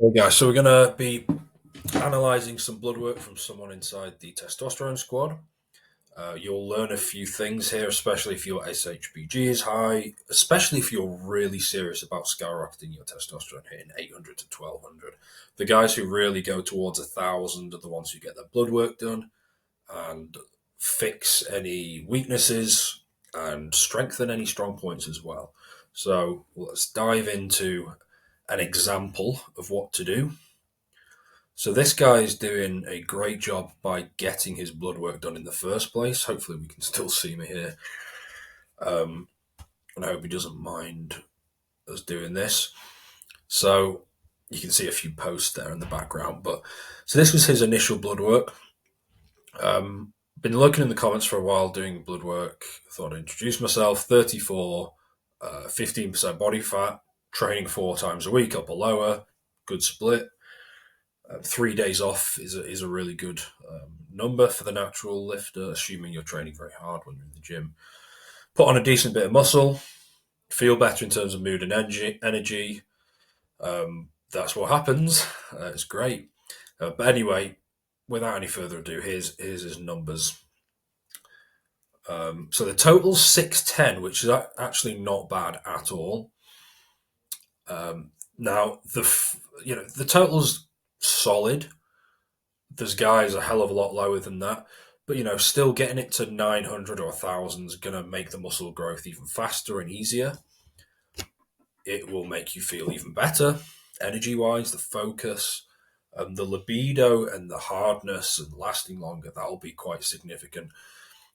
Okay, guys, so we're going to be analysing some blood work from someone inside the testosterone squad. You'll learn a few things here, especially if your SHBG is high, especially if you're really serious about skyrocketing your testosterone, hitting 800 to 1200. The guys who really go towards 1,000 are the ones who get their blood work done and fix any weaknesses and strengthen any strong points as well. So let's dive into an example of what to do. So this guy is doing a great job by getting his blood work done in the first place. Hopefully, we can still see me here, um, and I hope he doesn't mind us doing this. So you can see a few posts there in the background. But so this was his initial blood work. Been looking in the comments for a while, doing blood work. Thought I'd introduce myself. 34, 15% body fat, training 4 times a week, upper lower, good split. 3 days off is a really good number for the natural lifter, assuming you're training very hard when you're in the gym. Put on a decent bit of muscle, feel better in terms of mood and energy. That's what happens. It's great. But anyway, without any further ado, here's his numbers. So the total's 610, which is actually not bad at all. Now the total's solid. There's guys a hell of a lot lower than that, but still getting it to 900 or 1,000 is going to make the muscle growth even faster and easier. It will make you feel even better, energy wise, the focus, the libido, and the hardness and lasting longer. That'll be quite significant,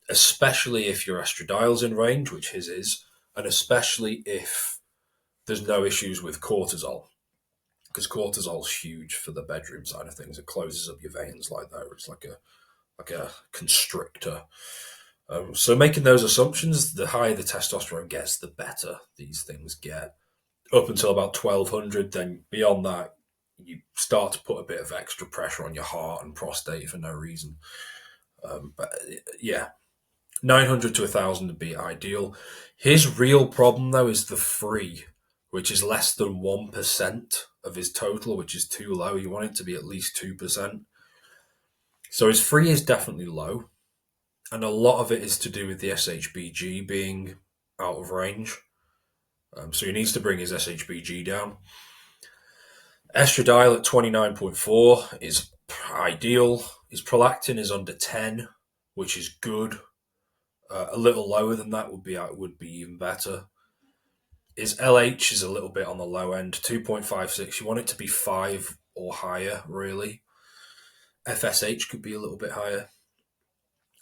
especially if your estradiol's in range, which his is, and especially if there's no issues with cortisol. Because cortisol's huge for the bedroom side of things. It closes up your veins like that. It's like a constrictor. So making those assumptions, the higher the testosterone gets, the better these things get. Up until about 1,200, then beyond that, you start to put a bit of extra pressure on your heart and prostate for no reason. But yeah, 900 to 1,000 would be ideal. His real problem, though, is the free, which is less than 1% of his total, which is too low. You want it to be at least 2%. So his free is definitely low. And a lot of it is to do with the SHBG being out of range. So he needs to bring his SHBG down. Estradiol at 29.4 is ideal. His prolactin is under 10, which is good. A little lower than that would be even better. His LH is a little bit on the low end, 2.56. You want it to be 5 or higher, really. FSH could be a little bit higher.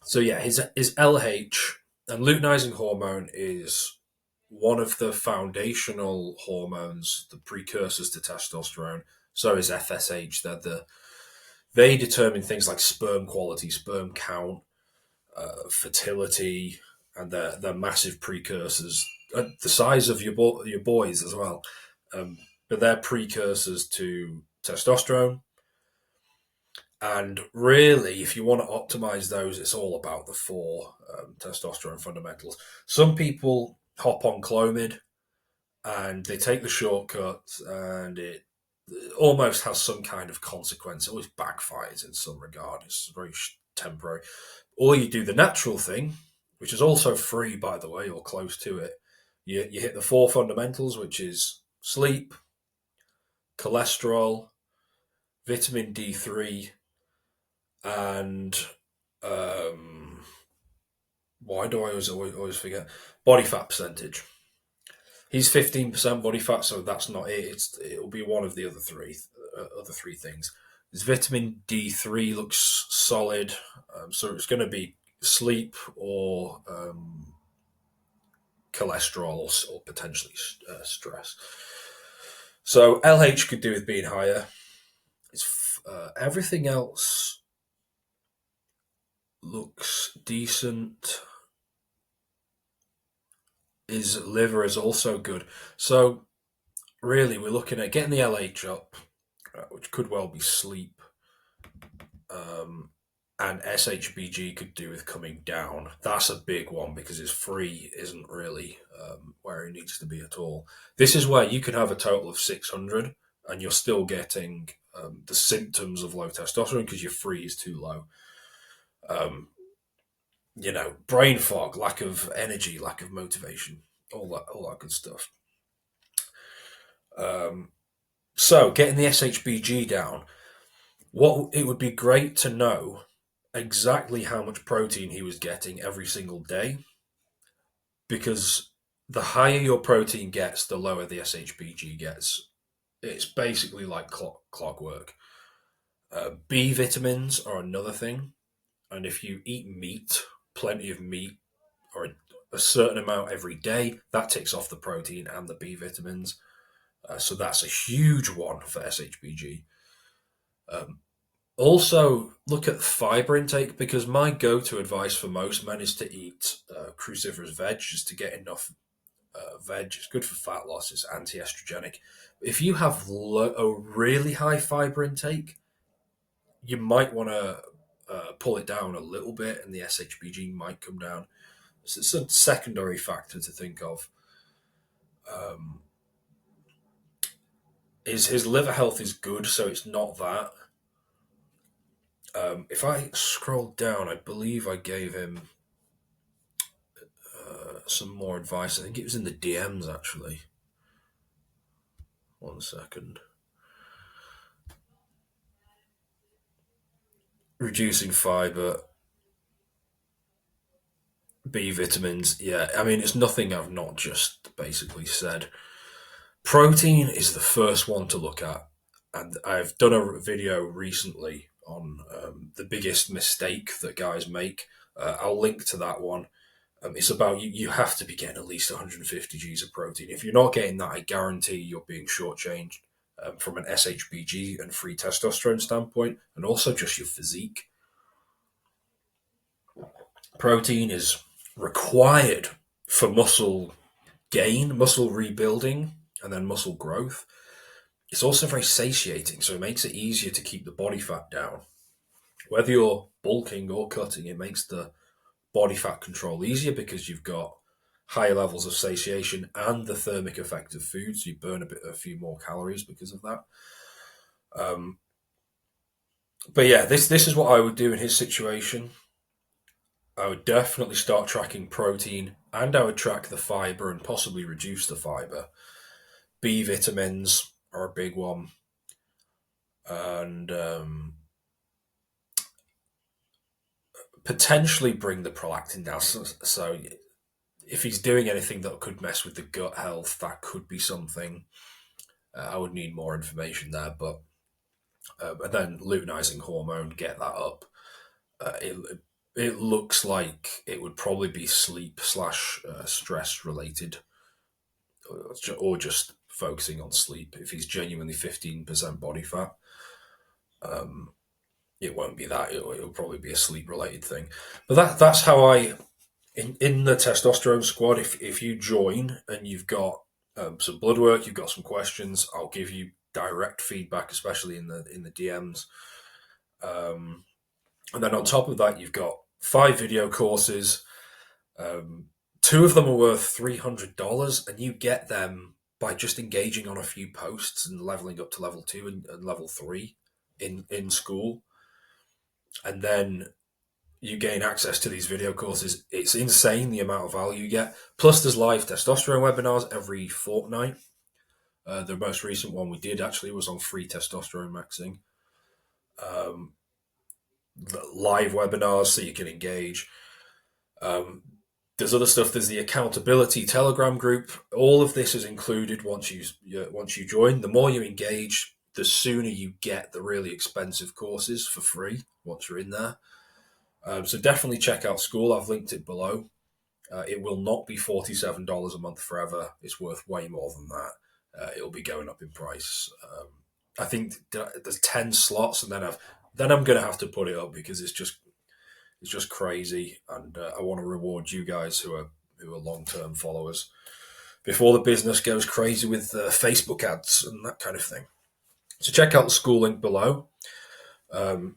So yeah, his LH and luteinizing hormone is one of the foundational hormones, the precursors to testosterone. So is FSH. They determine things like sperm quality, sperm count, fertility, and they're massive precursors. The size of your boys as well, but they're precursors to testosterone. And really, if you want to optimize those, it's all about the 4 testosterone fundamentals. Some people hop on Clomid and they take the shortcuts, and it almost has some kind of consequence. It always backfires in some regard. It's very temporary. Or you do the natural thing, which is also free, by the way, or close to it. You hit the 4 fundamentals, which is sleep, cholesterol, vitamin D3, and why do I always forget? Body fat percentage. He's 15% body fat, so that's not it. It'll be one of the other three things. His vitamin D3 looks solid, so it's going to be sleep or cholesterol or potentially stress. So LH could do with being higher. Everything else looks decent. His liver is also good. So really, we're looking at getting the LH up, which could well be sleep. And SHBG could do with coming down. That's a big one because his free isn't really where he needs to be at all. This is where you could have a total of 600 and you're still getting the symptoms of low testosterone because your free is too low. Brain fog, lack of energy, lack of motivation, all that good stuff. So getting the SHBG down, what it would be great to know exactly how much protein he was getting every single day, because the higher your protein gets, the lower the SHBG gets. It's basically like clockwork. B vitamins are another thing, and if you eat meat, plenty of meat, or a certain amount every day, that takes off the protein and the B vitamins. So that's a huge one for SHBG. Also, look at fiber intake, because my go-to advice for most men is to eat cruciferous veg, just to get enough veg. It's good for fat loss. It's anti-estrogenic. If you have a really high fiber intake, you might want to pull it down a little bit, and the SHBG might come down. So it's a secondary factor to think of. His liver health is good, so it's not that. If I scroll down, I believe I gave him some more advice. I think it was in the DMs, actually. One second. Reducing fiber, B vitamins. Yeah, I mean, it's nothing I've not just basically said. Protein is the first one to look at. And I've done a video recently on the biggest mistake that guys make. I'll link to that one. It's about you have to be getting at least 150 Gs of protein. If you're not getting that, I guarantee you're being shortchanged from an SHBG and free testosterone standpoint, and also just your physique. Protein is required for muscle gain, muscle rebuilding, and then muscle growth. It's also very satiating, so it makes it easier to keep the body fat down. Whether you're bulking or cutting, it makes the body fat control easier because you've got higher levels of satiation and the thermic effect of food, so you burn a few more calories because of that. But yeah, this is what I would do in his situation. I would definitely start tracking protein, and I would track the fiber and possibly reduce the fiber. B vitamins are a big one, and potentially bring the prolactin down. So if he's doing anything that could mess with the gut health, that could be something. I would need more information there, but and then luteinizing hormone, get that up. It looks like it would probably be sleep / stress related, or just focusing on sleep. If he's genuinely 15% body fat, it won't be that. It'll probably be a sleep related thing. But that's how I in the testosterone squad. If you join and you've got some blood work, you've got some questions, I'll give you direct feedback, especially in the DMs. And then on top of that, you've got 5 video courses. 2 of them are worth $300, and you get them by just engaging on a few posts and leveling up to level 2 and level 3 in school. And then you gain access to these video courses. It's insane the amount of value you get. Plus, there's live testosterone webinars every fortnight. The most recent one we did actually was on free testosterone maxing. Live webinars so you can engage. There's other stuff. There's the accountability Telegram group. All of this is included once you join. The more you engage, the sooner you get the really expensive courses for free once you're in there. So definitely check out school. I've linked it below. It will not be $47 a month forever. It's worth way more than that. It'll be going up in price. I think there's 10 slots, and then I'm going to have to put it up because it's just crazy, and I want to reward you guys who are long-term followers before the business goes crazy with Facebook ads and that kind of thing. So check out the school link below. And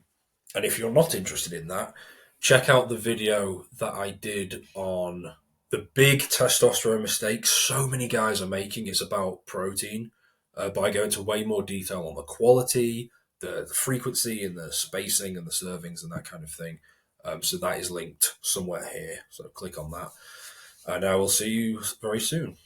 if you're not interested in that, check out the video that I did on the big testosterone mistakes so many guys are making. It's about protein. by going into way more detail on the quality, the frequency, and the spacing, and the servings, and that kind of thing. So that is linked somewhere here. So click on that, and I will see you very soon.